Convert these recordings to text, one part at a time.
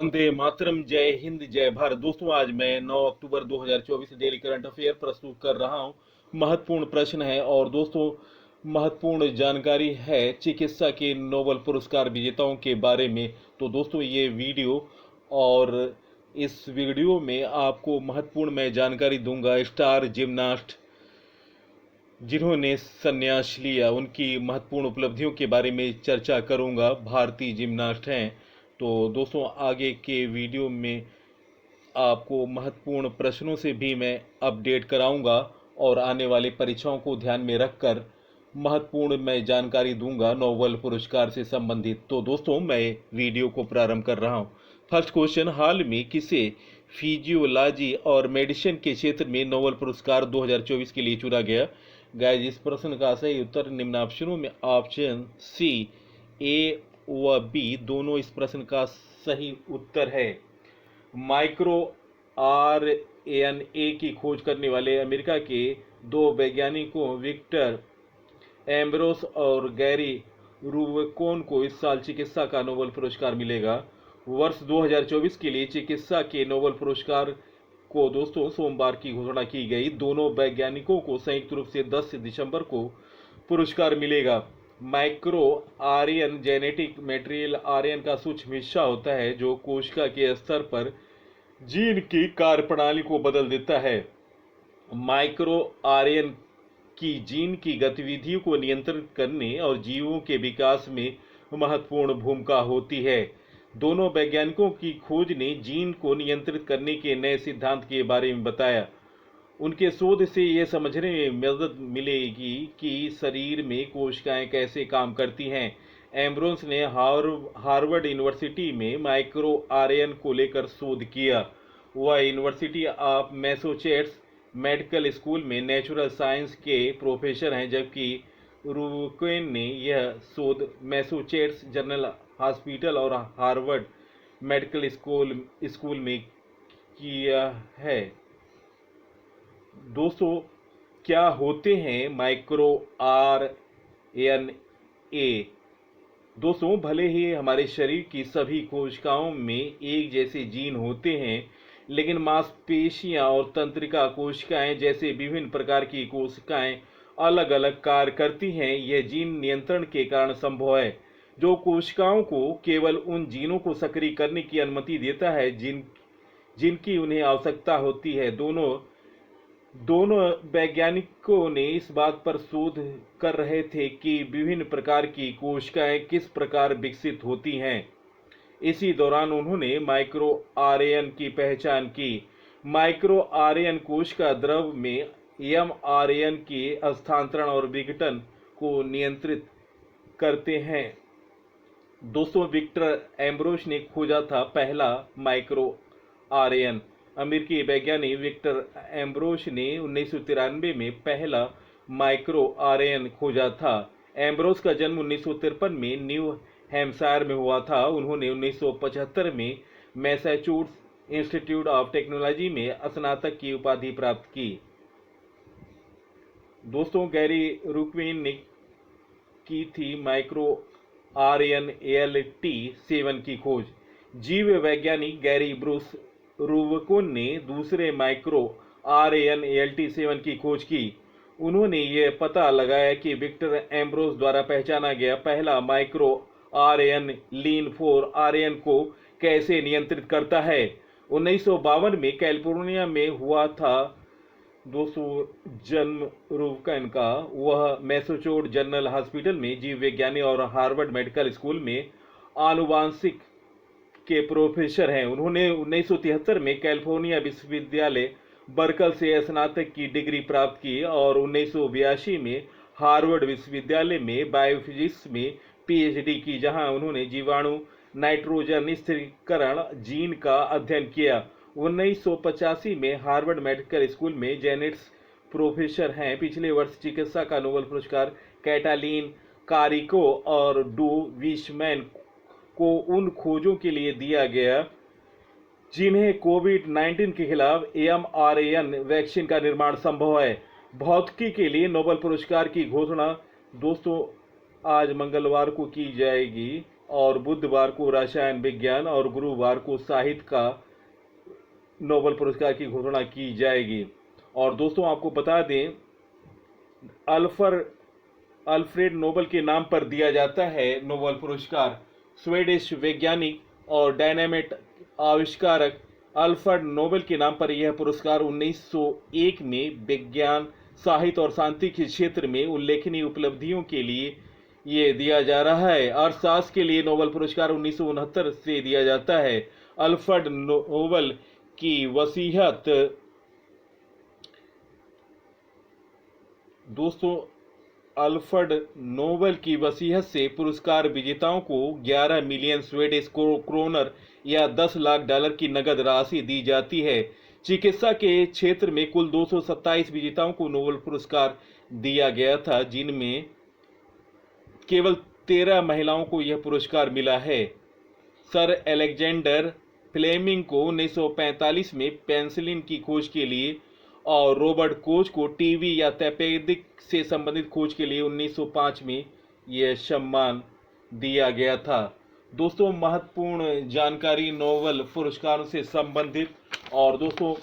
वंदे मातरम। जय हिंद जय भारत। दोस्तों आज मैं 9 अक्टूबर 2024 डेली करंट अफेयर प्रस्तुत कर रहा हूं। महत्वपूर्ण प्रश्न है और दोस्तों महत्वपूर्ण जानकारी है चिकित्सा के नोबेल पुरस्कार विजेताओं के बारे में। तो दोस्तों ये वीडियो और इस वीडियो में आपको महत्वपूर्ण मैं जानकारी दूंगा स्टार जिम्नास्ट जिन्होंने संन्यास लिया उनकी महत्वपूर्ण उपलब्धियों के बारे में चर्चा करूंगा। भारतीय जिम्नास्ट हैं। तो दोस्तों आगे के वीडियो में आपको महत्वपूर्ण प्रश्नों से भी मैं अपडेट कराऊंगा और आने वाली परीक्षाओं को ध्यान में रखकर महत्वपूर्ण मैं जानकारी दूंगा नोबेल पुरस्कार से संबंधित। तो दोस्तों मैं वीडियो को प्रारंभ कर रहा हूं। फर्स्ट क्वेश्चन, हाल में किसे फिजियोलॉजी और मेडिसिन के क्षेत्र में नोबेल पुरस्कार 2024 के लिए चुना गया? गाइस इस प्रश्न का सही उत्तर निम्न ऑप्शनों में ऑप्शन सी, ए व बी दोनों इस प्रश्न का सही उत्तर है। माइक्रो आरएनए की खोज करने वाले अमेरिका के दो वैज्ञानिकों विक्टर एम्ब्रोस और गैरी रूबिकोन को इस साल चिकित्सा का नोबेल पुरस्कार मिलेगा। वर्ष 2024 के लिए चिकित्सा के नोबेल पुरस्कार को दोस्तों सोमवार की घोषणा की गई। दोनों वैज्ञानिकों को संयुक्त रूप से 10 दिसंबर को पुरस्कार मिलेगा। Micro RN genetic material RN का सूक्ष्म हिस्सा होता है जो कोशिका के स्तर पर जीन की कार्यप्रणाली को बदल देता है। माइक्रो आरएन की जीन की गतिविधियों को नियंत्रित करने और जीवों के विकास में महत्वपूर्ण भूमिका होती है। दोनों वैज्ञानिकों की खोज ने जीन को नियंत्रित करने के नए सिद्धांत के बारे में बताया। उनके शोध से यह समझने में मदद मिलेगी कि शरीर में कोशिकाएं कैसे काम करती हैं। एम्ब्रोस ने हार्वर्ड यूनिवर्सिटी में माइक्रो आरएन को लेकर शोध किया। वह university of Massachusetts medical school में नेचुरल साइंस के प्रोफेसर हैं, जबकि रूबिकोन ने यह शोध मैसाचुसेट्स जनरल हॉस्पिटल और हार्वर्ड मेडिकल स्कूल में किया है। दोस्तों क्या होते हैं माइक्रो आरएनए? दोस्तों भले ही हमारे शरीर की सभी कोशिकाओं में एक जैसे जीन होते हैं, लेकिन मांसपेशियां और तंत्रिका कोशिकाएं जैसे विभिन्न प्रकार की कोशिकाएं अलग अलग कार्य करती हैं। यह जीन नियंत्रण के कारण संभव है, जो कोशिकाओं को केवल उन जीनों को सक्रिय करने की अनुमति देता है जिनकी उन्हें आवश्यकता होती है। दोनों वैज्ञानिकों ने इस बात पर शोध कर रहे थे कि विभिन्न प्रकार की कोशिकाएं किस प्रकार विकसित होती हैं। इसी दौरान उन्होंने माइक्रो आरएन की पहचान की। माइक्रो आरएन कोशिका द्रव में एमआरएन के हस्तांतरण और विघटन को नियंत्रित करते हैं। दोस्तों विक्टर एम्ब्रोस ने खोजा था पहला माइक्रो आरएन। अमेरिकी वैज्ञानिक विक्टर एम्ब्रोस ने 1993 में पहला माइक्रो आरएन खोजा था। एम्ब्रोस का जन्म 1953 में न्यू हैम्पशायर में हुआ था। उन्होंने 1975 में मैसाचुसेट्स इंस्टीट्यूट ऑफ टेक्नोलॉजी में स्नातक की उपाधि प्राप्त की। दोस्तों गैरी रूबिकोन ने की थी माइक्रो आरएनएल्टी7 की खोज। जीव वैज्ञानिक गैरी ब्रूस रूबिकोन ने दूसरे माइक्रो आरएनएल्टी7 की खोज की। उन्होंने यह पता लगाया कि विक्टर एम्ब्रोस द्वारा पहचाना गया पहला माइक्रो आरएन लीन4 आरएन को कैसे नियंत्रित करता है। 1952 में कैलिफोर्निया में हुआ था दोस्तों जन्म रूबिकोन का। वह मैसाचुसेट्स जनरल हॉस्पिटल में जीव विज्ञानी और हार्वर्ड मेडिकल स्कूल में आनुवांशिक के प्रोफेसर हैं। उन्होंने 1973 में कैलिफोर्निया विश्वविद्यालय बर्कले से स्नातक की डिग्री प्राप्त की और 1982 में हार्वर्ड विश्वविद्यालय में बायोफिजिक्स में पीएचडी की, जहां उन्होंने जीवाणु नाइट्रोजन स्थिरीकरण जीन का अध्ययन किया। 1985 में हार्वर्ड मेडिकल स्कूल में जेनेटिक्स प्रोफेसर हैं। पिछले वर्ष चिकित्सा का नोबेल पुरस्कार कैटालिन कारिको और डू विशमैन को उन खोजों के लिए दिया गया जिन्हें कोविड-19 के खिलाफ एमआरएन वैक्सीन का निर्माण संभव है। भौतिकी के लिए नोबेल पुरस्कार की घोषणा दोस्तों आज मंगलवार को की जाएगी। और बुधवार को रसायन विज्ञान और गुरुवार को साहित्य का नोबेल पुरस्कार की घोषणा की जाएगी। और दोस्तों आपको बता दें, अल्फ्रेड नोबेल के नाम पर दिया जाता है नोबेल पुरस्कार। स्वीडिश वैज्ञानिक और डायनामाइट आविष्कारक अल्फ्रेड नोबेल के नाम पर यह पुरस्कार 1901 में विज्ञान, साहित्य और शांति के क्षेत्र में उल्लेखनीय उपलब्धियों के लिए ये दिया जा रहा है। अर्थशास्त्र के लिए नोबेल पुरस्कार 1969 से दिया जाता है। अल्फ्रेड नोबेल की वसीयत दोस्तों, अल्फ्रेड नोबेल की वसीयत से पुरस्कार विजेताओं को 11 मिलियन स्वीडिश क्रोनर या 10 लाख डॉलर की नगद राशि दी जाती है। चिकित्सा के क्षेत्र में कुल 227 विजेताओं को नोबेल पुरस्कार दिया गया था, जिनमें केवल 13 महिलाओं को यह पुरस्कार मिला है। सर अलेक्जेंडर फ्लेमिंग को 1945 में पेनिसिलिन की खोज के लिए और रॉबर्ट कोच को टीबी या तपेदिक से संबंधित खोज के लिए 1905 में यह सम्मान दिया गया था। दोस्तों महत्वपूर्ण जानकारी नोबेल पुरस्कारों से संबंधित, और दोस्तों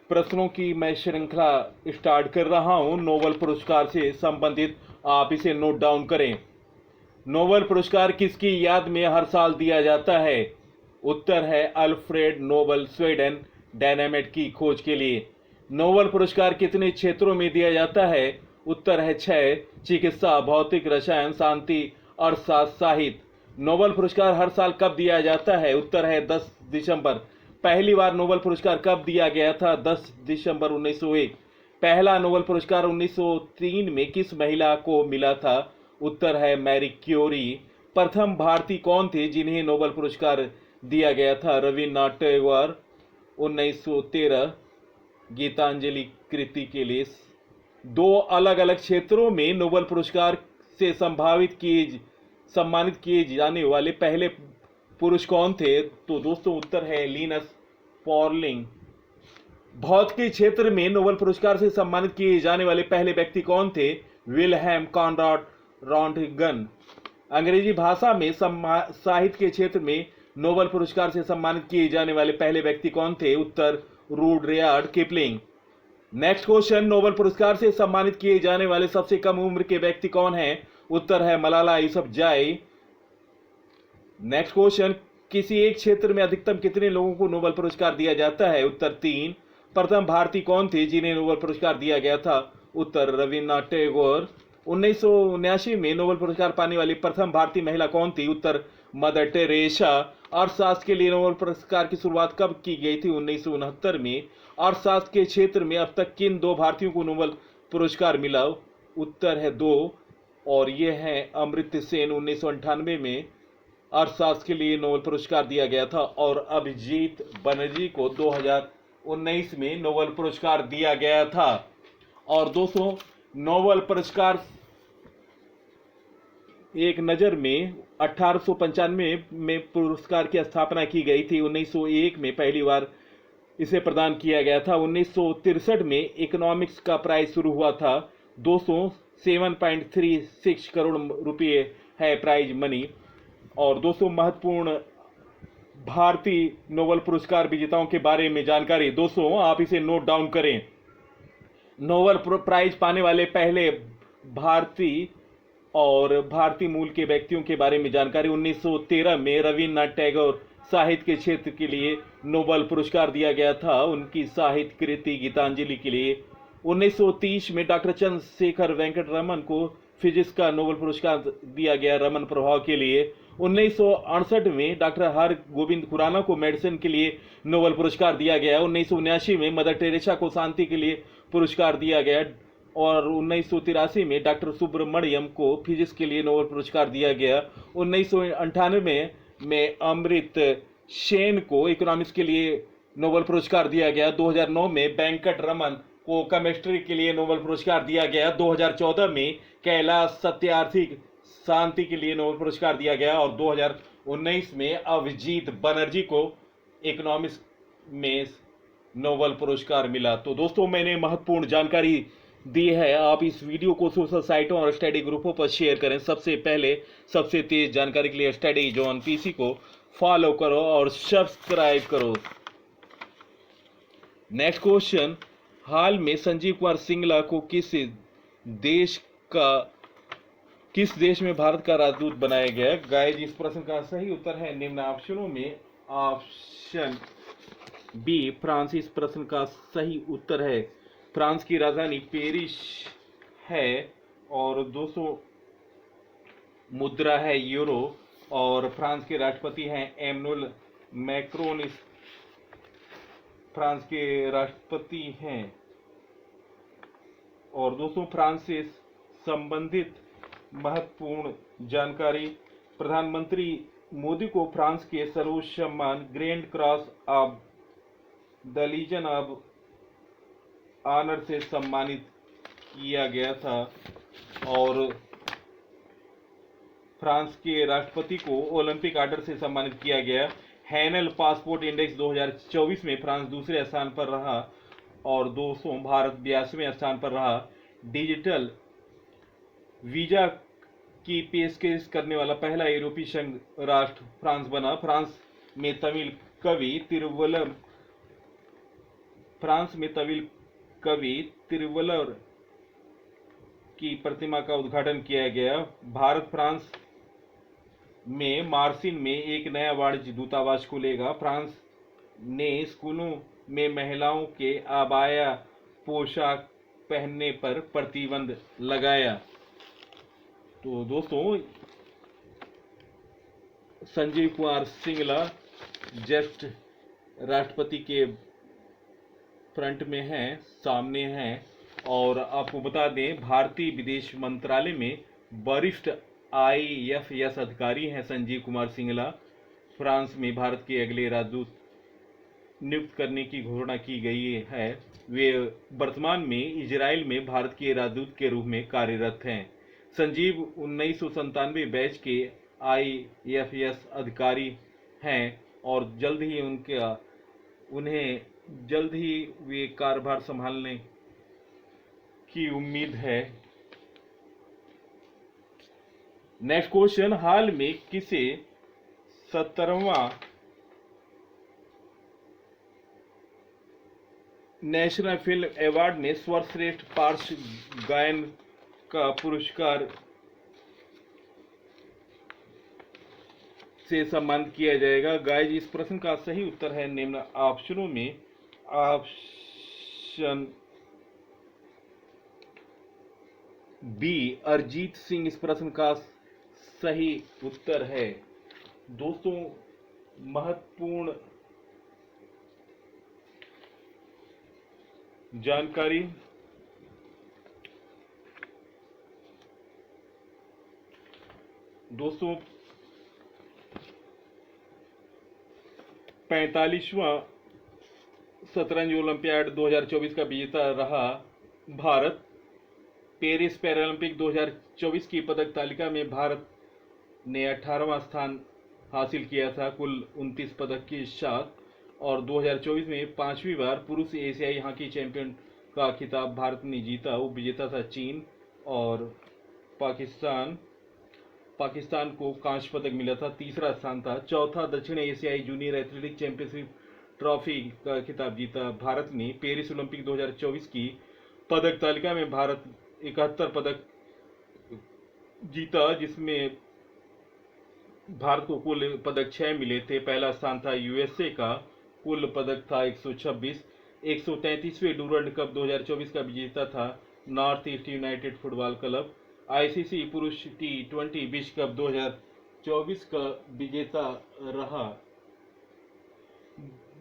प्रश्नों की मैं श्रृंखला स्टार्ट कर रहा हूं नोबेल पुरस्कार से संबंधित, आप इसे नोट डाउन करें। नोबेल पुरस्कार किसकी याद में हर साल दिया जाता है? उत्तर है अल्फ्रेड नोबेल, स्वीडन, डायनामाइट की खोज के लिए। नोबेल पुरस्कार कितने क्षेत्रों में दिया जाता है? उत्तर है 6, चिकित्सा, भौतिक, रसायन, शांति, अर्थशास्त्र, साहित्य। नोबेल पुरस्कार हर साल कब दिया जाता है? उत्तर है 10 दिसंबर। पहली बार नोबेल पुरस्कार कब दिया गया था? 10 दिसंबर 1901। पहला नोबेल पुरस्कार 1903 में किस महिला को मिला था? उत्तर है मैरी क्यूरी। प्रथम भारतीय कौन थे जिन्हें नोबेल पुरस्कार दिया गया था? रविन्द्रनाथ टैगोर, 1913 गीतांजलि कृति के लिए। दो अलग अलग क्षेत्रों में नोबेल पुरस्कार से सम्मानित किए जाने वाले पहले पुरुष कौन थे? तो दोस्तों उत्तर है लिनस पॉलिंग। भौतिकी क्षेत्र में नोबेल पुरस्कार से सम्मानित किए जाने वाले पहले व्यक्ति कौन थे? Wilhelm Conrad Röntgen. अंग्रेजी भाषा में साहित्य के क्षेत्र में नोबेल पुरस्कार से सम्मानित किए जाने वाले पहले व्यक्ति कौन थे? उत्तर Rudyard Kipling. Next question, Nobel पुरस्कार से सम्मानित किए जाने वाले सबसे कम उम्र के व्यक्ति कौन है? उत्तर है मलाला यूसुफजाई। नेक्स्ट क्वेश्चन, किसी एक क्षेत्र में अधिकतम कितने लोगों को नोबेल पुरस्कार दिया जाता है? उत्तर 3। प्रथम भारतीय कौन थे जिन्हें नोबेल पुरस्कार दिया गया था? उत्तर रविन्द्रनाथ टैगोर। 1979 में नोबेल पुरस्कार पाने वाली प्रथम भारतीय महिला कौन थी? उत्तर मदर टेरेसा। अर्थशास्त्र के लिए नोबेल पुरस्कार की शुरुआत कब की गई थी? 1969 में। अर्थशास्त्र के क्षेत्र में अब तक किन 2 भारतीयों को नोबेल पुरस्कार मिला? उत्तर है 2, और ये है अमर्त्य सेन। 1998 में अर्थशास्त्र के लिए नोबेल पुरस्कार दिया गया था, और अभिजीत बनर्जी को 2019 में नोबेल पुरस्कार दिया गया था। और दोस्तों नोबेल पुरस्कार एक नज़र में 1895 में पुरस्कार की स्थापना की गई थी। 1901 में पहली बार इसे प्रदान किया गया था। 1963 में इकोनॉमिक्स का प्राइज शुरू हुआ था। 207.36 करोड़ रुपये है प्राइज मनी। और दोस्तों महत्वपूर्ण भारतीय नोबेल पुरस्कार विजेताओं के बारे में जानकारी, दोस्तों आप इसे नोट डाउन करें। नोबेल प्राइज पाने वाले पहले भारतीय और भारतीय मूल के व्यक्तियों के बारे में जानकारी। 1913 में रविन्द्रनाथ टैगोर साहित्य के क्षेत्र के लिए नोबेल पुरस्कार दिया गया था, उनकी साहित्य कृति गीतांजलि के लिए। 1930 में डॉक्टर चंद्रशेखर वेंकट रमन को फिजिक्स का नोबेल पुरस्कार दिया गया रमन प्रभाव के लिए। 1968 में डॉक्टर हर गोविंद खुराना को मेडिसिन के लिए नोबेल पुरस्कार दिया गया। 1979 में मदर टेरेसा को शांति के लिए पुरस्कार दिया गया, और 1983 में डॉक्टर सुब्रमण्यम को फिजिक्स के लिए नोबेल पुरस्कार दिया गया। 1998 में अमर्त्य सेन को इकोनॉमिक्स के लिए नोबेल पुरस्कार दिया गया। 2009 में वेंकट रमन को केमिस्ट्री के लिए नोबेल पुरस्कार दिया गया। 2014 में कैलाश सत्यार्थी शांति के लिए नोबेल पुरस्कार दिया गया, और 2019 में अभिजीत बनर्जी को इकोनॉमिक्स में नोबेल पुरस्कार मिला। तो दोस्तों मैंने महत्वपूर्ण जानकारी दी है। आप इस वीडियो को सोशल साइटों और स्टडी ग्रुपों पर शेयर करें। सबसे पहले सबसे तेज जानकारी के लिए स्टडी जोन पीसी को फॉलो करो और सब्सक्राइब करो। नेक्स्ट क्वेश्चन, हाल में संजीव कुमार सिंगला को किस देश में भारत का राजदूत बनाया गया? गाइस, इस प्रश्न का सही उत्तर है निम्न ऑप्शनों में ऑप्शन बी फ्रांस। इस प्रश्न का सही उत्तर है फ्रांस की राजधानी पेरिस है और 200 मुद्रा है यूरो और फ्रांस के राष्ट्रपति हैं एमनुअल मैक्रोन। इस फ्रांस के राष्ट्रपति हैं। और दोस्तों, फ्रांस से संबंधित महत्वपूर्ण जानकारी, प्रधानमंत्री मोदी को फ्रांस के सर्वोच्च सम्मान Grand Cross of the Legion of Honour से सम्मानित किया गया था और फ्रांस के राष्ट्रपति को ओलंपिक ऑर्डर से सम्मानित किया गया। हैनल पासपोर्ट इंडेक्स 2024 में फ्रांस दूसरे स्थान पर रहा और 200 भारत 82वें स्थान पर रहा। डिजिटल वीजा की पेशकश करने वाला पहला यूरोपीय संघ राष्ट्र फ्रांस बना। फ्रांस में तमिल कवि तिरुवल्लुवर की प्रतिमा का उद्घाटन किया गया। भारत फ्रांस में मार्सिन में एक नया वाणिज्य दूतावास खुलेगा। फ्रांस ने स्कूलों में महिलाओं के आबाया पोशाक पहनने पर प्रतिबंध लगाया। तो दोस्तों, संजीव कुमार सिंगला जस्ट राष्ट्रपति के फ्रंट में हैं, सामने हैं। और आपको बता दें, भारतीय विदेश मंत्रालय में वरिष्ठ IFS अधिकारी हैं संजीव कुमार सिंगला। फ्रांस में भारत के अगले राजदूत नियुक्त करने की घोषणा की गई है। वे वर्तमान में इजराइल में भारत के राजदूत के रूप में कार्यरत हैं। संजीव 1997 बैच के IFS अधिकारी हैं और उन्हें जल्द ही वे कार्यभार संभालने की उम्मीद है। नेक्स्ट क्वेश्चन, हाल में किसे 17वां नेशनल फिल्म अवार्ड में सर्वश्रेष्ठ पार्श्व गायन का पुरस्कार से सम्मानित किया जाएगा? गाइस, इस प्रश्न का सही उत्तर है निम्न ऑप्शनों में ऑप्शन बी अरिजीत सिंह इस प्रश्न का सही उत्तर है। दोस्तों, महत्वपूर्ण जानकारी, दोस्तों 45वां शतरंज ओलंपियाड 2024 का विजेता रहा भारत। पेरिस पैरालंपिक 2024 की पदक तालिका में भारत ने 18वां स्थान हासिल किया था कुल 29 पदक के साथ। और 2024 में 5वीं बार पुरुष एशियाई हॉकी चैंपियन का खिताब भारत ने जीता। उप विजेता था चीन और पाकिस्तान को कांस्य पदक मिला था, तीसरा स्थान था। चौथा दक्षिण एशियाई जूनियर एथलेटिक चैंपियनशिप ट्रॉफी का खिताब जीता भारत ने। पेरिस ओलंपिक 2024 की पदक तालिका में भारत 71 पदक जीता, जिसमें भारत को कुल पदक 6 मिले थे। पहला स्थान था USA का, कुल पदक था 126। 133वें डूरंड कप 2024 का विजेता था north east United football club. ICC पुरुष T20 विश्व कप 2024 का विजेता रहा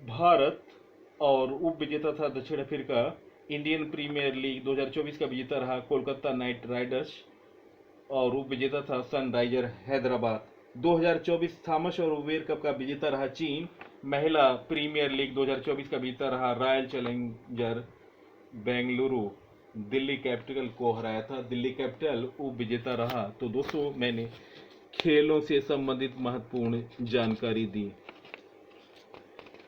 भारत और उप विजेता था दक्षिण अफ्रीका। इंडियन प्रीमियर लीग 2024 का विजेता रहा कोलकाता नाइट राइडर्स और उप विजेता था सनराइजर हैदराबाद। 2024 थॉमस और उबेर कप का विजेता रहा चीन। महिला प्रीमियर लीग 2024 का विजेता रहा royal challenger Bengaluru. Delhi capital को हराया था, दिल्ली कैपिटल उप विजेता रहा। तो दोस्तों, मैंने खेलों से संबंधित महत्वपूर्ण जानकारी दी।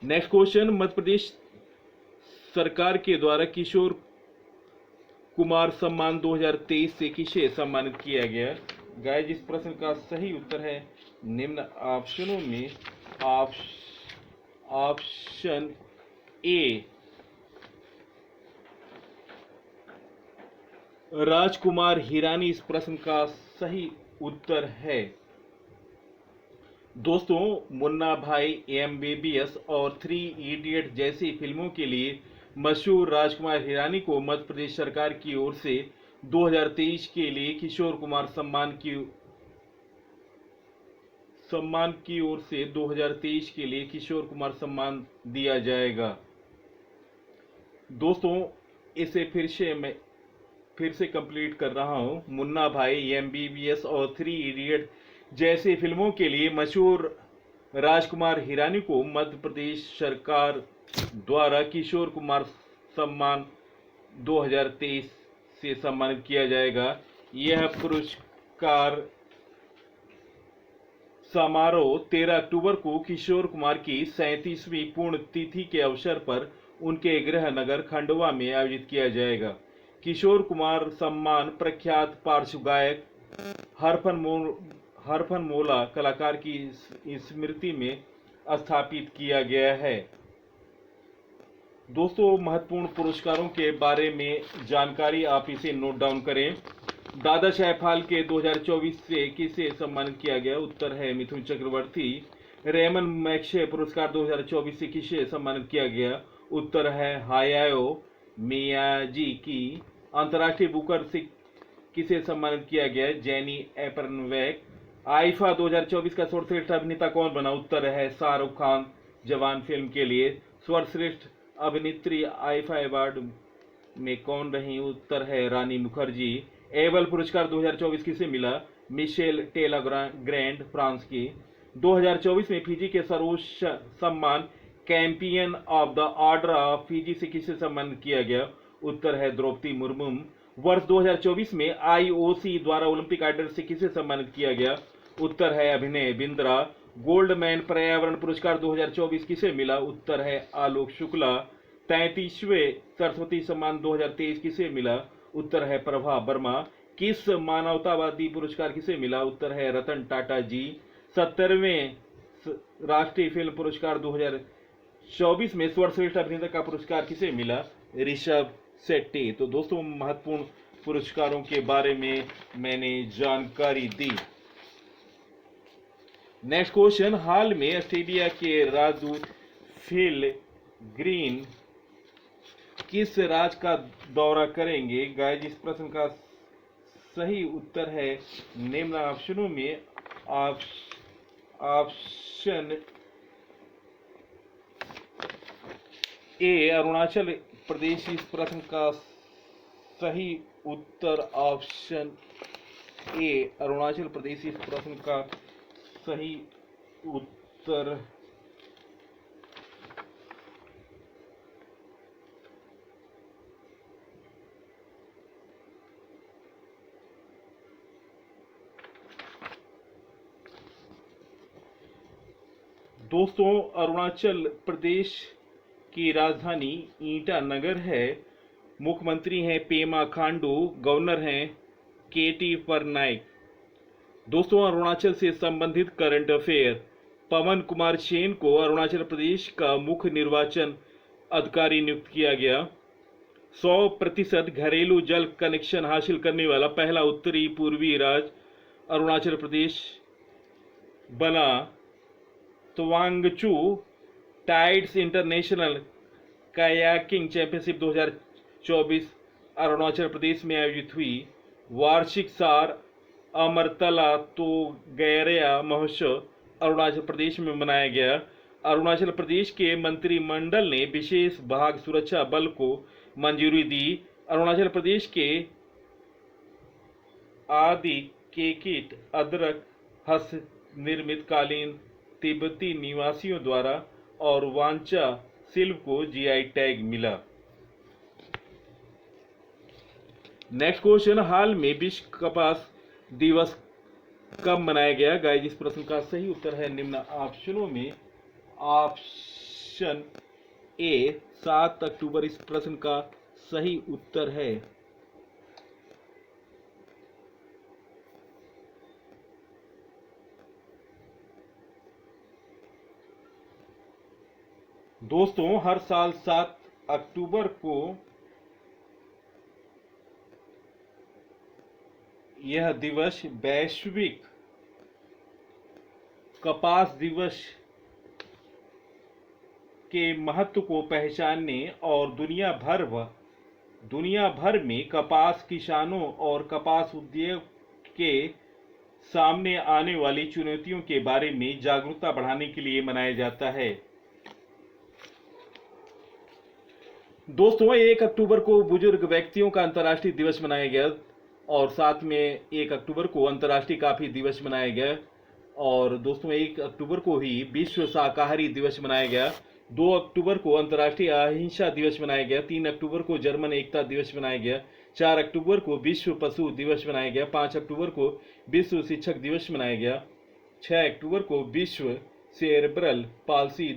नेक्स्ट क्वेश्चन, मध्य प्रदेश सरकार के द्वारा किशोर कुमार सम्मान 2023 से किसे सम्मानित किया गया? गाइस, इस प्रश्न का सही उत्तर है निम्न ऑप्शनों में ऑप्शन ए, राजकुमार हिरानी इस प्रश्न का सही उत्तर है। दोस्तों, मुन्ना भाई, एमबीबीएस और 3 इडियट जैसी फिल्मों के लिए मशहूर राजकुमार हिरानी को मध्य प्रदेश सरकार की ओर से 2023 के लिए किशोर कुमार सम्मान की ओर से 2023 के लिए किशोर कुमार सम्मान दिया जाएगा। दोस्तों, इसे फिर से कंप्लीट कर रहा हूं। मुन्ना भाई, एमबीबीएस और 3 इडियट जैसी फिल्मों के लिए मशहूर राजकुमार हिरानी को मध्य प्रदेश सरकार द्वारा किशोर कुमार सम्मान 2023 से सम्मानित किया जाएगा। यह पुरस्कार समारोह 13 अक्टूबर को किशोर कुमार की 37वीं पुण्यतिथि के अवसर पर उनके गृह नगर खंडवा में आयोजित किया जाएगा। किशोर कुमार सम्मान प्रख्यात पार्श्व गायक हरफनमौला कलाकार की स्मृति में स्थापित किया गया है। दोस्तों, महत्वपूर्ण पुरस्कारों के बारे में जानकारी आप इसे नोट डाउन करें। दादा साहेब फाल्के 2024 से किसे सम्मानित किया गया? उत्तर है मिथुन चक्रवर्ती। रेमन मैग्सेसे पुरस्कार 2024 से किसे सम्मानित किया गया? उत्तर है हायाओ मियाजाकी। अंतर्राष्ट्रीय बुकर से किसे सम्मानित किया गया? जेनी एपरनवेक। आईफा 2024 का सर्वश्रेष्ठ अभिनेता कौन बना? उत्तर है शाहरुख खान, जवान फिल्म के लिए। सर्वश्रेष्ठ अभिनेत्री आईफा अवार्ड में कौन रही? उत्तर है रानी मुखर्जी। एबल पुरस्कार 2024 किसे मिला? मिशेल टेलाग्रैंड, फ्रांस की। 2024 में फिजी के सर्वोच्च सम्मान champion of the order of Fiji से किसे सम्मानित किया गया? उत्तर है द्रौपदी मुर्मू। वर्ष 2024 में आईओसी द्वारा ओलंपिक आर्डर से किसे सम्मानित किया गया? उत्तर है अभिनय बिंद्रा। गोल्डमैन पर्यावरण पुरस्कार 2024 किसे मिला? उत्तर है आलोक शुक्ला। 33वें सरस्वती सम्मान 2023 किसे मिला? उत्तर है प्रभा वर्मा। किस मानवतावादी पुरस्कार किसे मिला? उत्तर है रतन टाटा जी। 70वें राष्ट्रीय फिल्म पुरस्कार 2024 में सर्वश्रेष्ठ अभिनेता का पुरस्कार किसे मिला? ऋषभ शेट्टी। तो दोस्तों, महत्वपूर्ण पुरस्कारों के बारे में मैंने जानकारी दी। नेक्स्ट क्वेश्चन, हाल में ऑस्ट्रेलिया के राजदूत फिल ग्रीन किस राज्य का दौरा करेंगे? गाइस, इस प्रश्न का सही उत्तर है निम्न ऑप्शनों में ऑप्शन ए, अरुणाचल प्रदेश। इस प्रश्न का सही उत्तर ऑप्शन ए, अरुणाचल प्रदेश। इस प्रश्न का सही उत्तर दोस्तों, अरुणाचल प्रदेश की राजधानी ईटानगर है। मुख्यमंत्री हैं पेमा खांडू, गवर्नर हैं केटी परनाइक। दोस्तों, अरुणाचल से संबंधित करंट अफेयर। पवन कुमार सेन को अरुणाचल प्रदेश का मुख्य निर्वाचन अधिकारी नियुक्त किया गया। 100% घरेलू जल कनेक्शन हासिल करने वाला पहला उत्तरी पूर्वी राज्य अरुणाचल प्रदेश बना। Tawangchu tides international kayaking championship 2024 Arunachal Pradesh में आयोजित हुई। वार्षिक सार अमरतला तोगैरिया महोत्सव अरुणाचल प्रदेश में मनाया गया। अरुणाचल प्रदेश के मंत्रिमंडल ने विशेष भाग सुरक्षा बल को मंजूरी दी। अरुणाचल प्रदेश के आदि केकिट अदरक हस्त निर्मित कालीन तिब्बती निवासियों द्वारा और वांचा शिल्प को जीआई टैग मिला। नेक्स्ट क्वेश्चन, हाल में विश्व कपास दिवस कब मनाया गया? गाइस, इस प्रश्न का सही उत्तर है निम्न ऑप्शनों में ऑप्शन ए, 7 अक्टूबर। इस प्रश्न का सही उत्तर है दोस्तों हर साल 7 अक्टूबर को यह दिवस वैश्विक कपास दिवस के महत्व को पहचानने और दुनिया भर में कपास किसानों और कपास उद्योग के सामने आने वाली चुनौतियों के बारे में जागरूकता बढ़ाने के लिए मनाया जाता है। दोस्तों 1 अक्टूबर को बुजुर्ग व्यक्तियों का अंतर्राष्ट्रीय दिवस मनाया गया और साथ में 1 अक्टूबर को अंतर्राष्ट्रीय कॉफी दिवस मनाया गया और दोस्तों 1 अक्टूबर को ही विश्व शाकाहारी दिवस मनाया गया। 2 अक्टूबर को अंतर्राष्ट्रीय अहिंसा दिवस मनाया गया। 3 अक्टूबर को जर्मन एकता दिवस मनाया गया। 4 अक्टूबर को विश्व पशु दिवस मनाया गया। 5 अक्टूबर को विश्व शिक्षक दिवस मनाया गया। 6 अक्टूबर को विश्व सेरेब्रल पाल्सी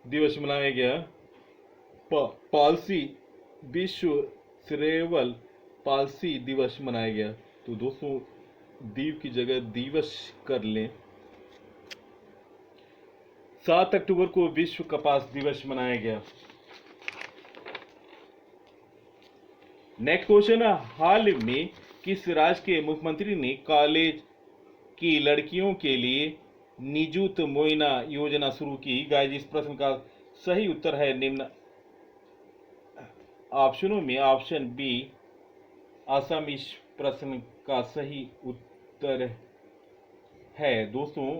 दिवस मनाया गया। पाल्सी विश्व सेरेब्रल पाल्सी दिवस मनाया गया। तो दोस्तों दीव की जगह दिवस कर लें। 7 अक्टूबर को विश्व कपास दिवस मनाया गया। नेक्स्ट क्वेश्चन है, हाल में किस राज्य के मुख्यमंत्री ने कॉलेज की लड़कियों के लिए निजुत मोइना योजना शुरू की? गाइस इस प्रश्न का सही उत्तर है निम्न ऑप्शनों में ऑप्शन बी असम इस प्रश्न का सही उत्तर है। दोस्तों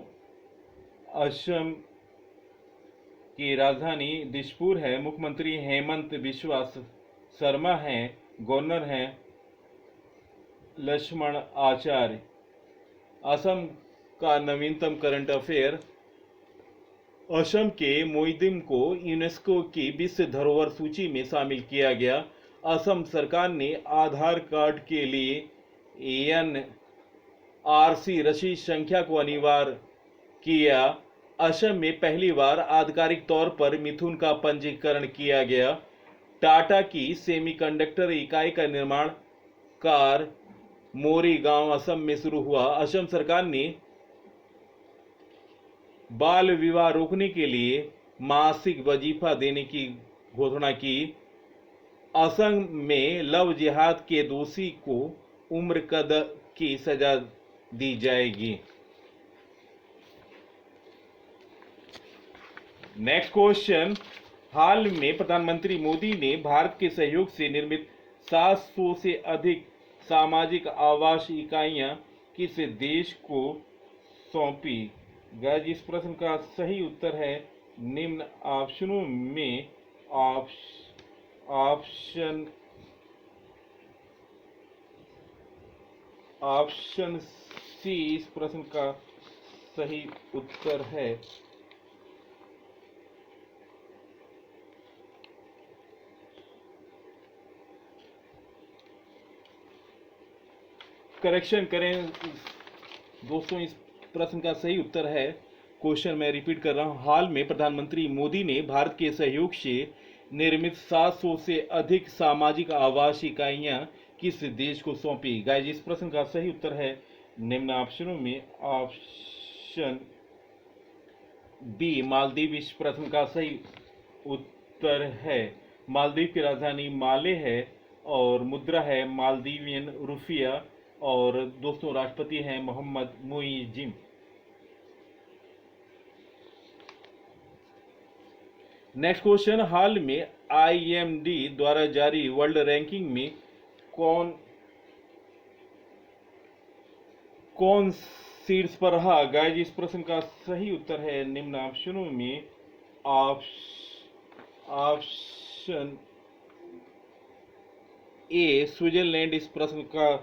असम की राजधानी दिसपुर है। मुख्यमंत्री हेमंत बिस्वा शर्मा हैं। गवर्नर हैं लक्ष्मण आचार्य। असम का नवीनतम करंट अफेयर, असम के मोइदिम को यूनेस्को की विश्व धरोहर सूची में शामिल किया गया। असम सरकार ने आधार कार्ड के लिए NRC रसीद संख्या को अनिवार्य किया। असम में पहली बार आधिकारिक तौर पर मिथुन का पंजीकरण किया गया। टाटा की सेमीकंडक्टर इकाई का निर्माण कार्य मोरी गांव असम में शुरू हुआ। असम सरकार ने बाल विवाह रोकने के लिए मासिक वजीफा देने की घोषणा की। असम में लव जिहाद के दोषी को उम्र कैद की सजा दी जाएगी। नेक्स्ट क्वेश्चन, हाल में प्रधानमंत्री मोदी ने भारत के सहयोग से निर्मित 700 से अधिक सामाजिक आवास इकाइयां किस देश को सौंपी? गाइस इस प्रश्न का सही उत्तर है निम्न ऑप्शनों में ऑप्शन सी इस प्रश्न का सही उत्तर है। करेक्शन करें दोस्तों, इस प्रश्न का सही उत्तर है, क्वेश्चन मैं रिपीट कर रहा हूं, हाल में प्रधानमंत्री मोदी ने भारत के सहयोग से निर्मित 700 से अधिक सामाजिक आवास इकाइयां किस देश को सौंपी? गाइस इस प्रश्न का सही उत्तर है निम्न ऑप्शनों में ऑप्शन बी मालदीव इस प्रश्न का सही उत्तर है। मालदीव की राजधानी माले है और मुद्रा है मालदीवियन रुपया और दोस्तों राष्ट्रपति हैं मोहम्मद मुइज्जिम। नेक्स्ट क्वेश्चन, हाल में IMD द्वारा जारी वर्ल्ड रैंकिंग में कौन शीर्ष पर रहा? गाइस इस प्रश्न का सही उत्तर है निम्न ऑप्शनों में ऑप्शन ए स्विट्जरलैंड इस प्रश्न का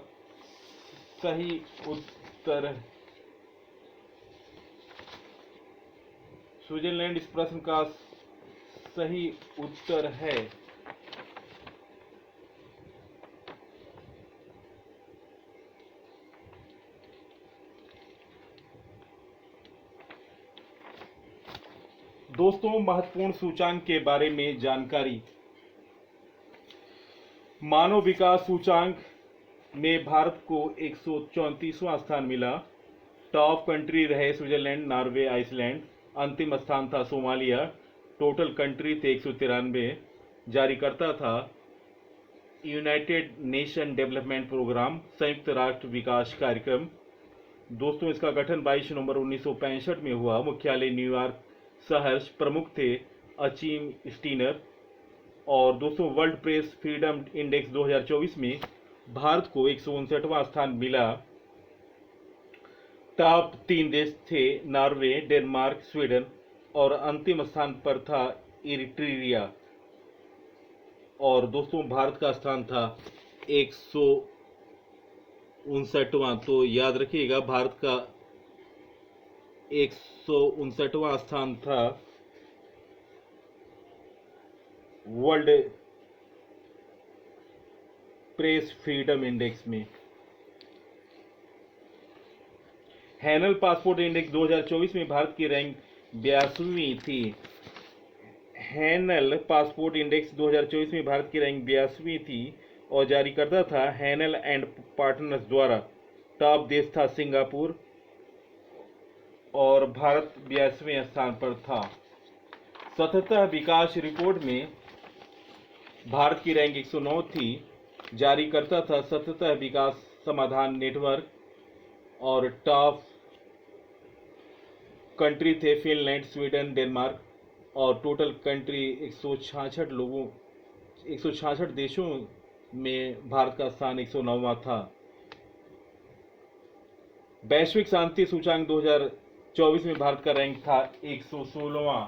सही उत्तर, स्विट्जरलैंड इस प्रश्न का सही उत्तर है। दोस्तों महत्वपूर्ण सूचांक के बारे में जानकारी, मानव विकास सूचांक में भारत को 134वां स्थान मिला। टॉप कंट्री रहे स्विट्जरलैंड, नॉर्वे, आइसलैंड। अंतिम स्थान था सोमालिया। टोटल कंट्री थे 193, जारीकर्ता था यूनाइटेड नेशन डेवलपमेंट प्रोग्राम, संयुक्त राष्ट्र विकास कार्यक्रम। दोस्तों इसका गठन 22 नवंबर 1965 में हुआ। मुख्यालय न्यूयॉर्क शहर, प्रमुख थे अचीम स्टीनर। और दोस्तों वर्ल्ड प्रेस फ्रीडम इंडेक्स 2024 में भारत को 159वां स्थान मिला। टॉप 3 देश थे नॉर्वे, डेनमार्क, स्वीडन, और अंतिम स्थान पर था इरिट्रिया। और दोस्तों भारत का स्थान था 159वां। तो याद रखिएगा भारत का 159वां स्थान था वर्ल्ड प्रेस फ्रीडम इंडेक्स में। हैनल पासपोर्ट इंडेक्स 2024 में भारत की रैंक 82वीं थी। हैनल पासपोर्ट इंडेक्स 2024 में भारत की रैंक 82वीं थी और जारी करता था हैनल एंड पार्टनर्स द्वारा। टॉप देश था सिंगापुर और भारत 82वें स्थान पर था। सतत विकास रिपोर्ट में भारत की रैंक 109 थी। जारी करता था सतत विकास समाधान नेटवर्क और टॉप कंट्री थे फिनलैंड, स्वीडन, डेनमार्क। और टोटल कंट्री 166 देशों में भारत का स्थान 109वां था। वैश्विक शांति सूचांक 2024 में भारत का रैंक था 116वां।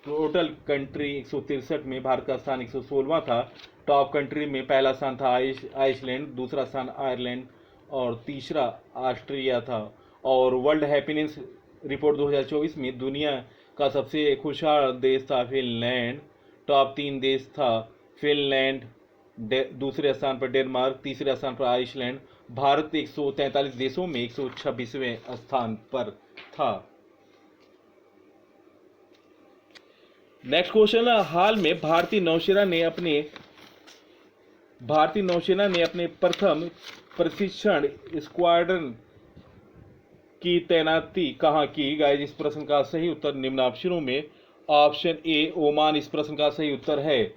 टोटल कंट्री 163 में भारत का स्थान 116वां था। टॉप कंट्री में पहला स्थान था आइसलैंड, दूसरा स्थान आयरलैंड और तीसरा ऑस्ट्रेलिया था। और वर्ल्ड हैप्पीनेस रिपोर्ट 2024 में दुनिया का सबसे खुशहाल देश था फिनलैंड। टॉप 3 देश था फिनलैंड, दूसरे स्थान पर डेनमार्क, तीसरे स्थान पर आइसलैंड। भारत 143 देशों में 126वें स्थान पर था। नेक्स्ट क्वेश्चन, हाल में भारतीय नौसेना ने अपने प्रथम प्रशिक्षण स्क्वाड्रन की तैनाती कहाँ की? गाइस इस प्रश्न का सही उत्तर निम्न ऑप्शनों में ऑप्शन ए ओमान इस प्रश्न का सही उत्तर है।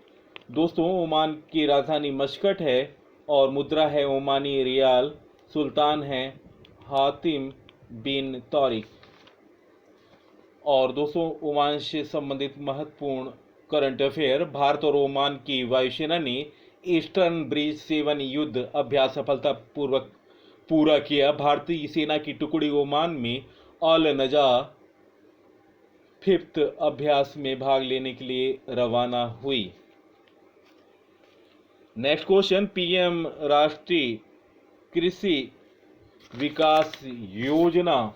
दोस्तों ओमान की राजधानी मस्कट है और मुद्रा है ओमानी रियाल। सुल्तान है हातिम बिन तारिक। और दोस्तों ओमान से संबंधित महत्वपूर्ण करंट अफेयर, भारत और ओमान की वायुसेना ने ईस्टर्न ब्रिज 7 युद्ध अभ्यास सफलतापूर्वक पूरा किया। भारतीय सेना की टुकड़ी ओमान में अल नजा 5th अभ्यास में भाग लेने के लिए रवाना हुई। नेक्स्ट क्वेश्चन, पीएम राष्ट्रीय कृषि विकास योजना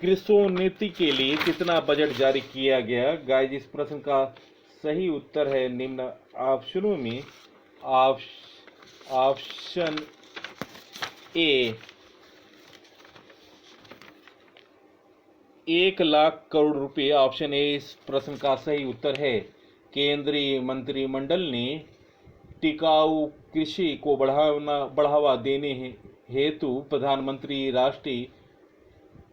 कृषोन्नति के लिए कितना बजट जारी किया गया? गाइस इस प्रश्न का सही उत्तर है निम्न ऑप्शनों में ऑप्शन ए 1 लाख करोड़ रुपए। ऑप्शन ए इस प्रश्न का सही उत्तर है। केंद्रीय मंत्रिमंडल ने टिकाऊ कृषि को बढ़ावा देने हेतु प्रधानमंत्री राष्ट्रीय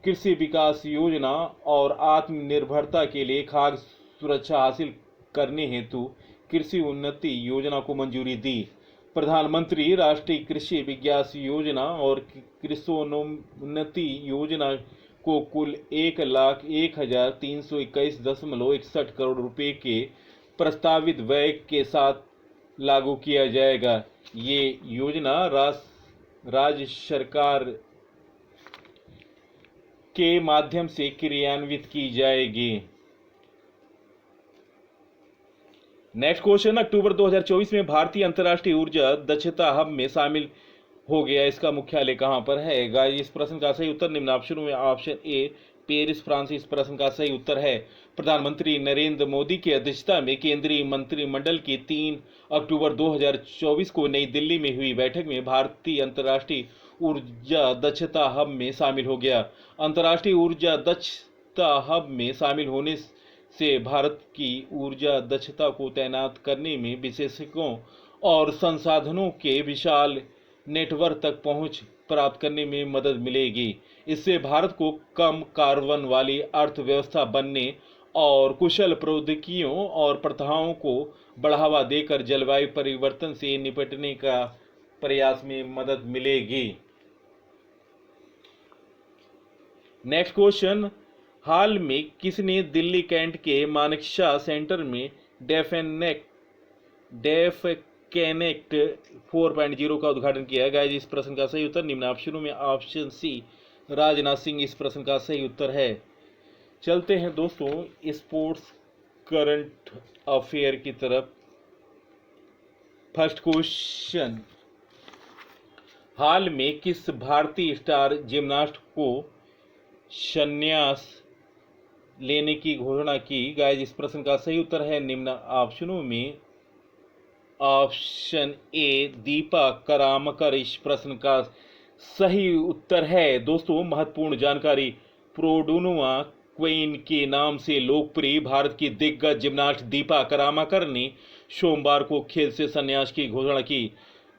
कृषि विकास योजना और आत्मनिर्भरता के लिए खाद्य सुरक्षा हासिल करने हेतु कृषि उन्नति योजना को मंजूरी दी। प्रधानमंत्री राष्ट्रीय कृषि विकास योजना और कृषोन्नति योजना को कुल 1,01,321.61 करोड़ रुपए के प्रस्तावित व्यय के साथ लागू किया जाएगा। ये योजना राज्य सरकार के माध्यम से क्रियान्वित की जाएगी। नेक्स्ट क्वेश्चन, अक्टूबर 2024 में भारतीय अंतर्राष्ट्रीय ऊर्जा दक्षता हब में शामिल हो गया। इसका मुख्यालय कहां पर है? गाइस इस प्रश्न का सही उत्तर निम्न ऑप्शनों में ऑप्शन ए पेरिस फ्रांस इस प्रश्न का सही उत्तर है। प्रधानमंत्री नरेंद्र मोदी की अध्यक्षता में केंद्रीय मंत्रिमंडल की 3 अक्टूबर 2024 को नई दिल्ली में हुई बैठक में भारतीय अंतर्राष्ट्रीय ऊर्जा दक्षता हब में शामिल हो गया। अंतर्राष्ट्रीय ऊर्जा दक्षता हब में शामिल होने से भारत की ऊर्जा दक्षता को तैनात करने में विशेषज्ञों और संसाधनों के विशाल नेटवर्क तक पहुंच प्राप्त करने में मदद मिलेगी। इससे भारत को कम कार्बन वाली अर्थव्यवस्था बनने और कुशल प्रौद्योगिकियों और प्रथाओं को बढ़ावा देकर जलवायु परिवर्तन से निपटने का प्रयास में मदद मिलेगी। नेक्स्ट क्वेश्चन, हाल में किसने दिल्ली कैंट के मानेकशॉ सेंटर में डेफ कनेक्ट 4.0 का उद्घाटन किया? गाइस, इस प्रश्न का सही उत्तर निम्न ऑप्शनों में ऑप्शन सी राजनाथ सिंह इस प्रश्न का सही उत्तर है। चलते हैं दोस्तों स्पोर्ट्स करंट अफेयर की तरफ। फर्स्ट क्वेश्चन, हाल में किस भारतीय स्टार जिम्नास्ट को संन्यास लेने की घोषणा की? गाइस, इस प्रश्न का सही उत्तर है निम्न ऑप्शनों में ऑप्शन ए दीपा करामकर इस प्रश्न का सही उत्तर है। दोस्तों, महत्वपूर्ण जानकारी, प्रोडोनोवा क्वीन के नाम से लोकप्रिय भारत की दिग्गज जिम्नास्ट दीपा करामकर ने सोमवार को खेल से संन्यास की घोषणा की।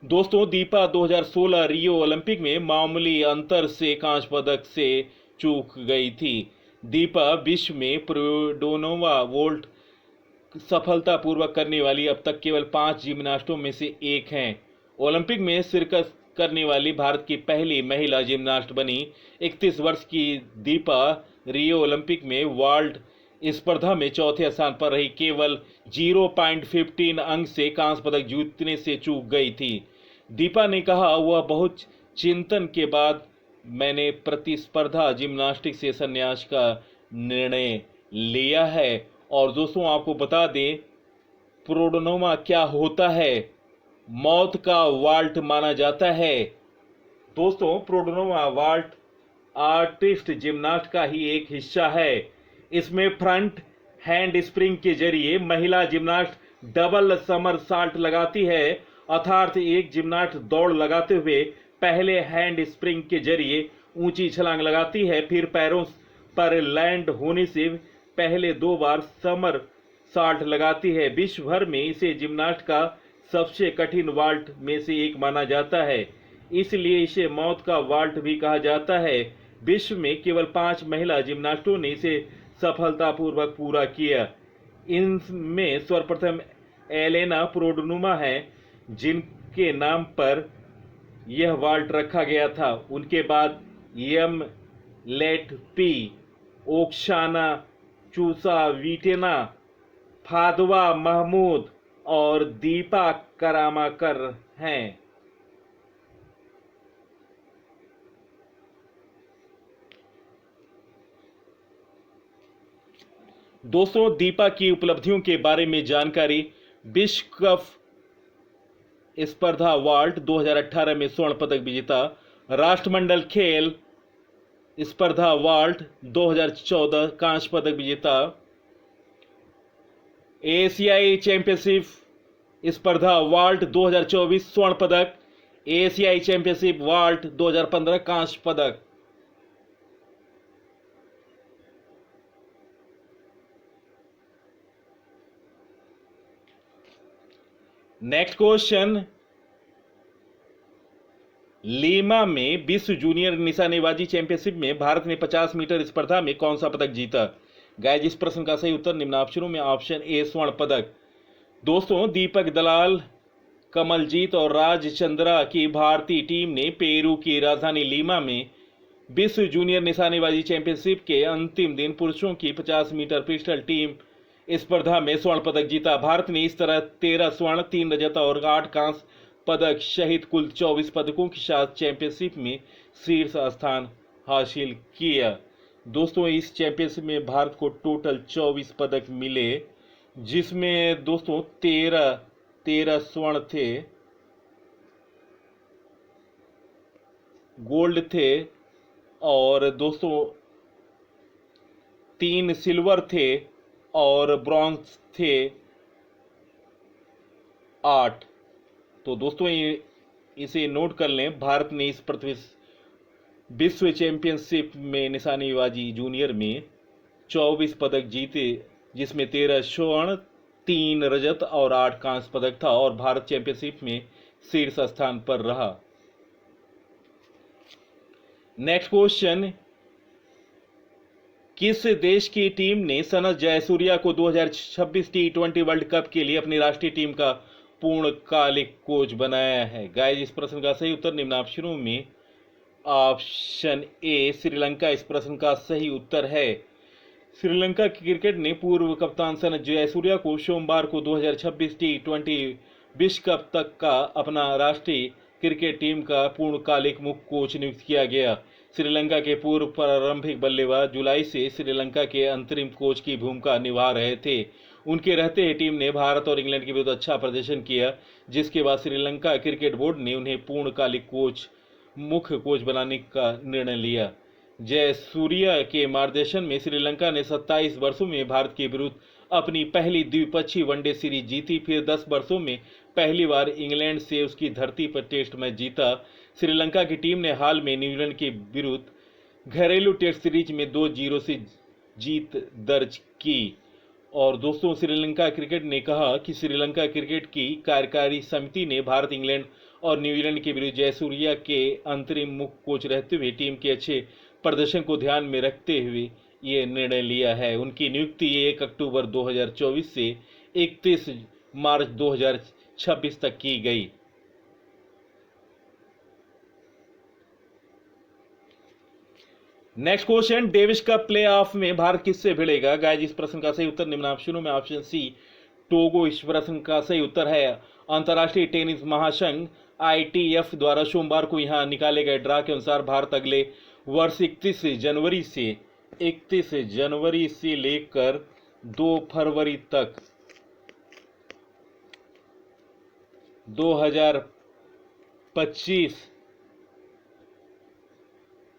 दोस्तों, दीपा 2016 रियो ओलंपिक में मामूली अंतर से कांस्य पदक से चूक गई थी। दीपा विश्व में प्रोडोनोवा वोल्ट सफलतापूर्वक करने वाली अब तक केवल 5 जिम्नास्टों में से एक हैं। ओलंपिक में शिरकत करने वाली भारत की पहली महिला जिम्नास्ट बनी। 31 वर्ष की दीपा रियो ओलंपिक में वर्ल्ड स्पर्धा में चौथे स्थान पर रही, केवल 0.15 अंक से कांस्य पदक जीतने से चूक गई थी। दीपा ने कहा, वह बहुत चिंतन के बाद मैंने प्रतिस्पर्धा जिम्नास्टिक से संन्यास का निर्णय लिया है। और दोस्तों, आपको बता दें प्रोडोनोवा क्या होता है। मौत का वाल्ट माना जाता है। दोस्तों, प्रोडोनोवा वाल्ट आर्टिस्ट जिम्नास्ट का ही एक हिस्सा है। इसमें फ्रंट हैंड स्प्रिंग के जरिए महिला जिम्नास्ट डबल समरसॉल्ट लगाती है, अर्थात एक जिम्नास्ट दौड़ लगाते हुए पहले हैंड स्प्रिंग के जरिए ऊंची छलांग लगाती है, फिर पैरों पर लैंड होने से पहले 2 बार समरसॉल्ट लगाती है। विश्व भर में इसे जिम्नास्ट का सबसे कठिन वाल्ट में से एक माना जाता है, इसलिए इसे मौत का वाल्ट भी कहा जाता है। विश्व में केवल 5 महिला जिम्नास्टों ने इसे सफलतापूर्वक पूरा किया। इनमें सर्वप्रथम एलेना प्रोडोनोवा है, जिनके नाम पर यह वाल्ट रखा गया था। उनके बाद यम लेट पी, ओक्साना चुसाविटेना, फादवा महमूद और दीपा करामकर हैं। दोस्तों, दीपा की उपलब्धियों के बारे में जानकारी, विश्व कप स्पर्धा वाल्ट 2018 में स्वर्ण पदक विजेता, राष्ट्रमंडल खेल स्पर्धा वाल्ट 2014 कांस्य पदक विजेता, एशियाई चैंपियनशिप स्पर्धा वाल्ट 2024 स्वर्ण पदक, एशियाई चैंपियनशिप वाल्ट 2015 कांस्य पदक। नेक्स्ट क्वेश्चन, लीमा में विश्व जूनियर निशानेबाजी चैंपियनशिप में भारत ने 50 मीटर स्पर्धा में कौन सा पदक जीता? गाइस, इस प्रश्न का सही उत्तर निम्न ऑप्शनों में ऑप्शन ए स्वर्ण पदक। दोस्तों, दीपक दलाल, कमलजीत और राज चंद्रा की भारतीय टीम ने पेरू की राजधानी लीमा में विश्व जूनियर निशानेबाजी चैंपियनशिप के अंतिम दिन पुरुषों की 50 मीटर पिस्टल टीम स्पर्धा में स्वर्ण पदक जीता। भारत ने इस तरह 13 स्वर्ण, 3 रजत और 8 कांस्य पदक सहित कुल 24 पदकों के साथ चैंपियनशिप में शीर्ष स्थान हासिल किया। दोस्तों, इस चैंपियनशिप में भारत को टोटल 24 पदक मिले, जिसमें दोस्तों 13 स्वर्ण थे, गोल्ड थे और दोस्तों 3 सिल्वर थे और ब्रॉन्ज थे 8। तो दोस्तों, इसे नोट कर लें। भारत ने इस विश्व चैंपियनशिप में निशानेबाजी जूनियर में 24 पदक जीते, जिसमें 13 स्वर्ण, 3 रजत और 8 कांस्य पदक था और भारत चैंपियनशिप में शीर्ष स्थान पर रहा। नेक्स्ट क्वेश्चन, किस देश की टीम ने सनत जयसूर्या को 2026 टी20 वर्ल्ड कप के लिए अपनी राष्ट्रीय टीम का पूर्णकालिक कोच बनाया है? गाइस, इस प्रश्न का सही उत्तर निम्न ऑप्शनों में ऑप्शन ए श्रीलंका इस प्रश्न का सही उत्तर है। श्रीलंका की क्रिकेट ने पूर्व कप्तान सनत जयसूर्या को सोमवार को 2026 टी20 विश्व कप तक का अपना राष्ट्रीय क्रिकेट टीम का पूर्णकालिक मुख्य कोच नियुक्त किया गया। श्रीलंका के पूर्व प्रारंभिक बल्लेबाज जुलाई से श्रीलंका के अंतरिम कोच की भूमिका निभा रहे थे। उनके रहते ही टीम ने भारत और इंग्लैंड के विरुद्ध अच्छा प्रदर्शन किया, जिसके बाद श्रीलंका क्रिकेट बोर्ड ने उन्हें पूर्णकालिक मुख्य कोच बनाने का निर्णय लिया। जयसूर्या के मार्गदर्शन में श्रीलंका ने 27 वर्षों में भारत के विरुद्ध अपनी पहली द्विपक्षीय वनडे सीरीज जीती। फिर 10 वर्षों में पहली बार इंग्लैंड से उसकी धरती पर टेस्ट मैच जीता। श्रीलंका की टीम ने हाल में न्यूजीलैंड के विरुद्ध घरेलू टेस्ट सीरीज में 2-0 से जीत दर्ज की। और दोस्तों, श्रीलंका क्रिकेट ने कहा कि श्रीलंका क्रिकेट की कार्यकारी समिति ने भारत, इंग्लैंड और न्यूजीलैंड के विरुद्ध जयसूर्या के अंतरिम मुख्य कोच रहते हुए टीम के अच्छे प्रदर्शन को ध्यान में रखते हुए ये निर्णय लिया है। उनकी नियुक्ति 1 अक्टूबर 2024 से 31 मार्च 2026 तक की गई। Next question, Davis cup playoff में भारत किससे भिड़ेगा? गाइस, इस प्रश्न का सही उत्तर निम्न ऑप्शनों में ऑप्शन सी टोगो इस प्रश्न का सही उत्तर है। अंतर्राष्ट्रीय टेनिस महासंघ ITF द्वारा सोमवार को यहां निकाले गए ड्रा के अनुसार भारत अगले वर्ष 31 जनवरी से लेकर 2 फरवरी तक 2025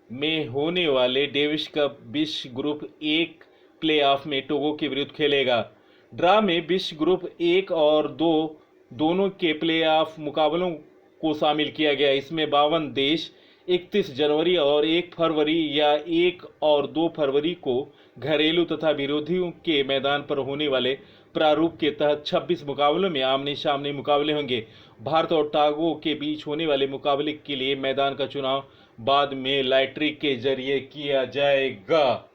में होने वाले डेविस कप विश्व ग्रुप 1 प्लेऑफ में टोगो के विरुद्ध खेलेगा। ड्रा में विश्व ग्रुप 1 और 2 दोनों के प्लेऑफ मुकाबलों को शामिल किया गया। इसमें 52 देश 31 जनवरी और 1 फरवरी या 1 और 2 फरवरी को घरेलू तथा विरोधियों के मैदान पर होने वाले प्रारूप के तहत 26 मुकाबलों में आमने सामने मुकाबले होंगे। भारत और टोगो के बीच होने वाले मुकाबले के लिए मैदान का चुनाव बाद में लॉटरी के जरिए किया जाएगा।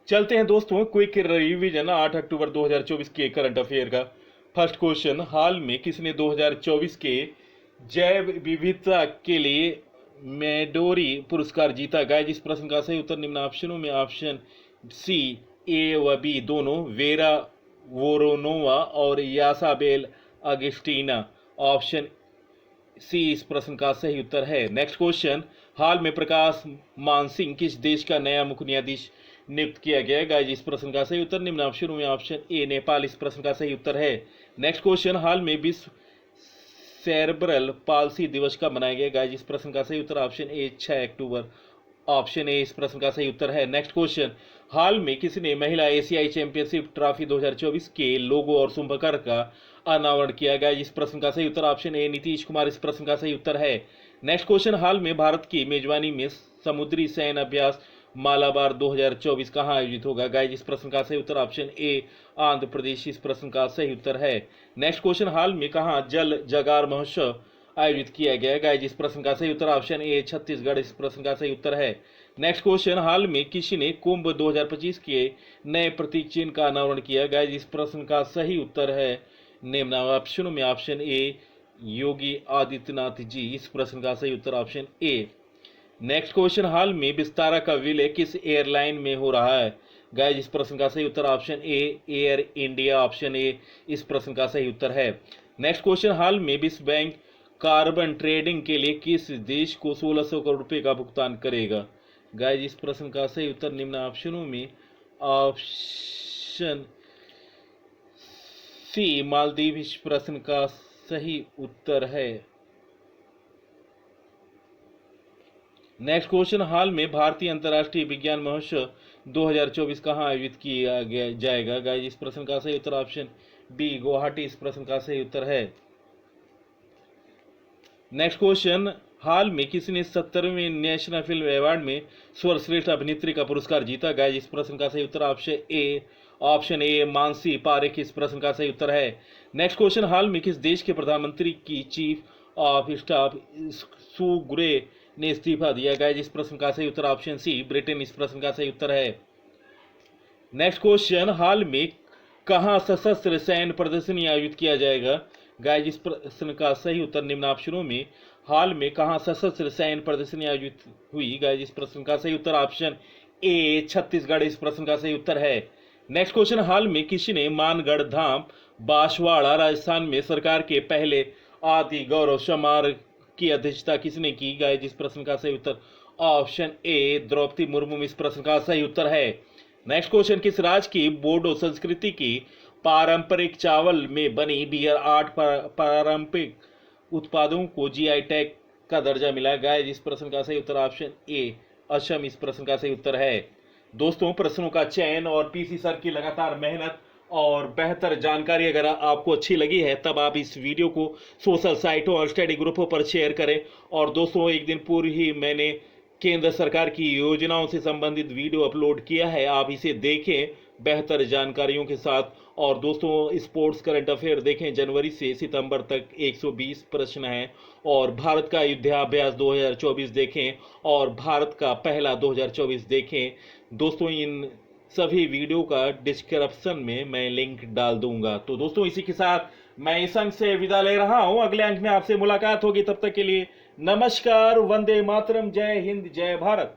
चलते हैं दोस्तों क्विक रिवीजन 8 अक्टूबर 2024 के करंट अफेयर का। फर्स्ट क्वेश्चन, हाल में किसने 2024 के जैव विविधता के लिए मेडोरी पुरस्कार जीता? गाइस, इस प्रश्न का सही उत्तर निम्न ऑप्शनों में ऑप्शन सी ए व बी दोनों, वेरा वोरोनोवा और यासाबेल अगस्टीना। ऑप्शन सी इस प्रश्न का सही उत्तर है। नेक्स्ट क्वेश्चन, हाल में प्रकाश मान सिंह किस देश का नया मुख्य न्यायाधीश नियुक्त किया गया? गाइस, इस प्रश्न का सही उत्तर निम्न ऑप्शनों में ऑप्शन ए नेपाल इस प्रश्न का सही उत्तर है। नेक्स्ट क्वेश्चन, हाल में विश्व सेरेब्रल पाल्सी दिवस कब मनाया गया? गाइस, इस प्रश्न का सही उत्तर option A 6 October. Option A इस प्रश्न का सही उत्तर है। नेक्स्ट क्वेश्चन, हाल में किसने महिला एशियाई चैंपियनशिप ट्रॉफी 2024 के लोगो और शुभकर का अनावरण किया गया? इस प्रश्न का सही उत्तर ऑप्शन ए नीतीश कुमार इस प्रश्न का सही उत्तर है। नेक्स्ट क्वेश्चन, हाल में भारत की मेजबानी में समुद्री सैन्य अभ्यास मालाबार 2024 कहां आयोजित होगा? गाइस, इस प्रश्न का सही उत्तर ऑप्शन ए आंध्र प्रदेश इस प्रश्न का सही उत्तर है। नेक्स्ट क्वेश्चन, हाल में कहां जल जगार महोत्सव आयोजित किया गया? गाइस, इस प्रश्न का सही उत्तर ऑप्शन ए छत्तीसगढ़ इस प्रश्न का सही उत्तर है। नेक्स्ट क्वेश्चन, हाल में किसने कुंभ 2025 के नए प्रतीक चिन्ह का अनावरण किया? गाइस, इस प्रश्न का सही उत्तर है निम्न ऑप्शनों में ऑप्शन ए योगी आदित्यनाथ जी इस प्रश्न का सही उत्तर ऑप्शन ए। नेक्स्ट क्वेश्चन, हाल में विस्तारा का विलय किस एयरलाइन में हो रहा है? गाइस, इस प्रश्न का सही उत्तर option A Air India option A इस प्रश्न का सही उत्तर है। नेक्स्ट क्वेश्चन, हाल में विश्व बैंक कार्बन ट्रेडिंग के लिए किस देश को 1600 करोड़ रुपए का भुगतान करेगा? गाइस, इस प्रश्न का सही उत्तर निम्न ऑप्शनों में ऑप्शन सी मालदीव इस प्रश्न का सही उत्तर है। नेक्स्ट क्वेश्चन, हाल में भारतीय अंतर्राष्ट्रीय विज्ञान महोत्सव 2024 कहां आयोजित किया जाएगा? गाइस, इस प्रश्न का सही उत्तर ऑप्शन बी गुवाहाटी इस प्रश्न का सही उत्तर है। नेक्स्ट क्वेश्चन, हाल में किसने 70वें नेशनल फिल्म अवार्ड में सर्वश्रेष्ठ अभिनेत्री का पुरस्कार जीता? गाइस, इस प्रश्न का सही उत्तर ऑप्शन ए मानसी पारेख इस प्रश्न का सही उत्तर है। नेक्स्ट क्वेश्चन, हाल में किस देश के प्रधानमंत्री की चीफ ऑफ स्टाफ सुगुरे ने इस्तीफा दिया। गाइस इस प्रश्न का सही उत्तर ऑप्शन सी ब्रिटेन इस प्रश्न का सही उत्तर है। नेक्स्ट क्वेश्चन, हाल में कहां सशस्त्र सैन्य प्रदर्शनी आयोजित किया जाएगा? गाइस इस प्रश्न का सही उत्तर निम्न ऑप्शनों में हाल में कहां सशस्त्र सैन्य प्रदर्शनी आयोजित हुई? गाइस इस प्रश्न का सही उत्तर ऑप्शन ए छत्तीसगढ़ इस प्रश्न का सही उत्तर है। नेक्स्ट क्वेश्चन, हाल में किसने मानगढ़ धाम बांसवाड़ा राजस्थान में सरकार के पहले आदि गौरव समारोह की अध्यक्षता किसने की? गाइस इस प्रश्न का सही उत्तर ऑप्शन ए द्रौपदी मुर्मू इस प्रश्न का सही उत्तर है। नेक्स्ट क्वेश्चन, किस राज्य की बोडो संस्कृति की पारंपरिक चावल में बनी बियर 8 पारंपरिक उत्पादों को जीआई टैग का दर्जा मिला? गाइस इस प्रश्न का सही उत्तर ऑप्शन ए असम इस प्रश्न का सही उत्तर है। दोस्तों, प्रश्नों का चयन और पीसी सर की लगातार मेहनत और बेहतर जानकारी अगर आपको अच्छी लगी है तब आप इस वीडियो को सोशल साइटों और स्टडी ग्रुपों पर शेयर करें। और दोस्तों, एक दिन पूर्व ही मैंने केंद्र सरकार की योजनाओं से संबंधित वीडियो अपलोड किया है, आप इसे देखें बेहतर जानकारियों के साथ। और दोस्तों, स्पोर्ट्स करंट अफेयर देखें, जनवरी से सितंबर तक 120 प्रश्न हैं। और भारत का युद्धाभ्यास 2024 देखें और भारत का पहला 2024 देखें। दोस्तों, इन सभी वीडियो का डिस्क्रिप्शन में मैं लिंक डाल दूंगा। तो दोस्तों, इसी के साथ मैं इस अंक से विदा ले रहा हूं। अगले अंक में आपसे मुलाकात होगी, तब तक के लिए नमस्कार, वंदे मातरम, जय हिंद, जय भारत।